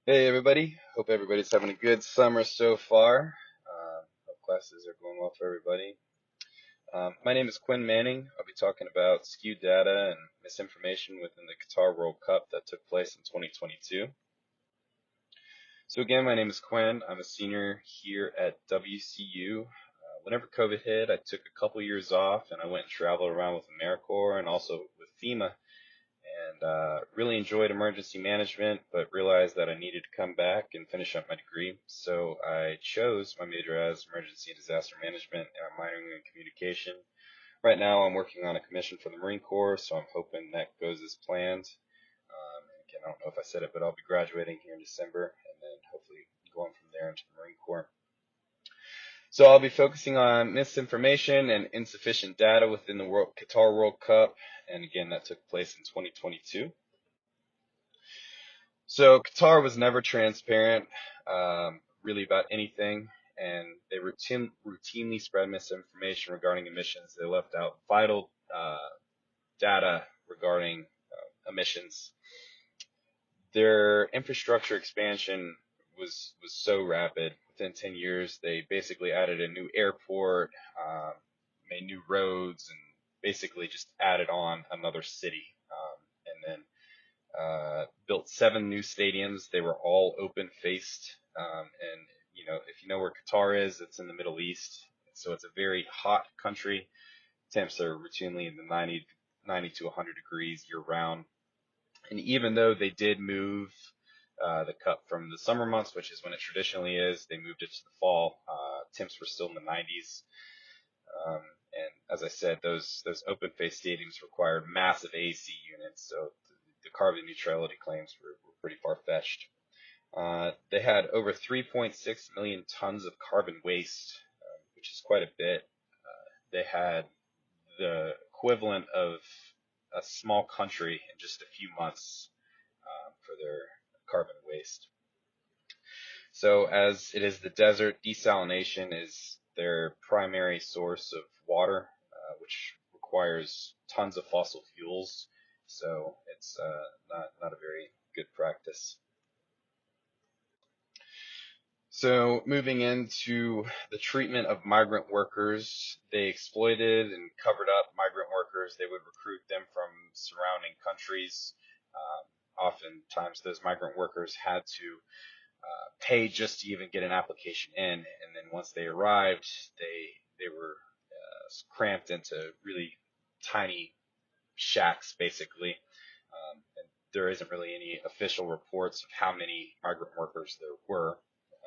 Hey everybody, hope everybody's having a good summer so far. Hope classes are going well for everybody. My name is Quinn Manning. I'll be talking about skewed data and misinformation within the Qatar World Cup that took place in 2022. So again, my name is Quinn. I'm a senior here at WCU. Whenever COVID hit, I took a couple years off and I went and traveled around with AmeriCorps and also with FEMA and really enjoyed emergency management, but realized that I needed to come back and finish up my degree. So I chose my major as emergency and disaster management and I'm minoring in communication. Right now, I'm working on a commission for the Marine Corps, so I'm hoping that goes as planned. Again, I don't know if I said it, but I'll be graduating here in December and then hopefully going from there into the Marine Corps. So I'll be focusing on misinformation and insufficient data within the Qatar World Cup, and again, that took place in 2022. So Qatar was never transparent, really about anything, and they routinely spread misinformation regarding emissions. They left out vital data regarding emissions. Their infrastructure expansion was so rapid. Within 10 years, they basically added a new airport, made new roads, and basically just added on another city. And then built 7 new stadiums. They were all open-faced, and if you know where Qatar is, it's in the Middle East, so it's a very hot country. Temps are routinely in the 90 to 100 degrees year-round. And even though they did move the cup from the summer months, which is when it traditionally is, they moved it to the fall. Temps were still in the 90s. And as I said, those open-faced stadiums required massive AC units, so the carbon neutrality claims were pretty far-fetched. They had over 3.6 million tons of carbon waste, which is quite a bit. They had the equivalent of a small country in just a few months for their carbon waste. So as it is the desert, desalination is their primary source of water, which requires tons of fossil fuels. So it's not a very good practice. So moving into the treatment of migrant workers, they exploited and covered up migrant workers. They would recruit them from surrounding countries. Oftentimes those migrant workers had to pay just to even get an application in, and then once they arrived, they were cramped into really tiny shacks, basically. And there isn't really any official reports of how many migrant workers there were.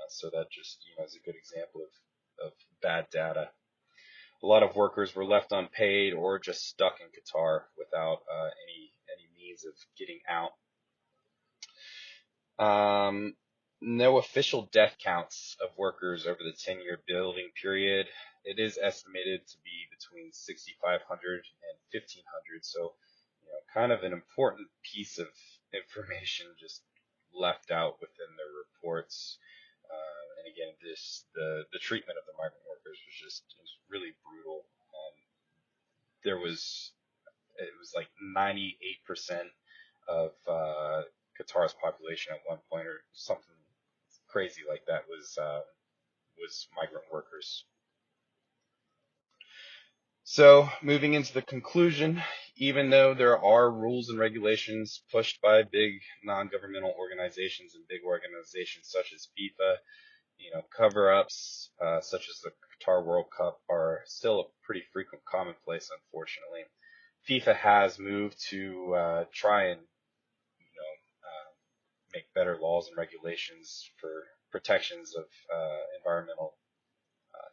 So that just is a good example of bad data. A lot of workers were left unpaid or just stuck in Qatar without any means of getting out. No official death counts of workers over the 10-year building period. It is estimated to be between 6,500 and 1,500. So, kind of an important piece of information just left out within their reports. And again, the treatment of the migrant workers was really brutal. It was like 98% of Qatar's population at one point, or something crazy like that, was migrant workers. So moving into the conclusion, even though there are rules and regulations pushed by big non-governmental organizations and big organizations such as FIFA, cover-ups such as the Qatar World Cup are still a pretty frequent commonplace, unfortunately. FIFA has moved to try and make better laws and regulations for protections of environmental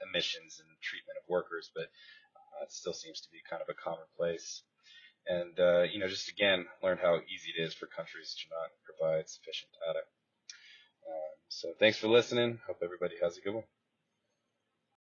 emissions and treatment of workers, but it still seems to be kind of a commonplace. And just again, learn how easy it is for countries to not provide sufficient data. So thanks for listening. Hope everybody has a good one.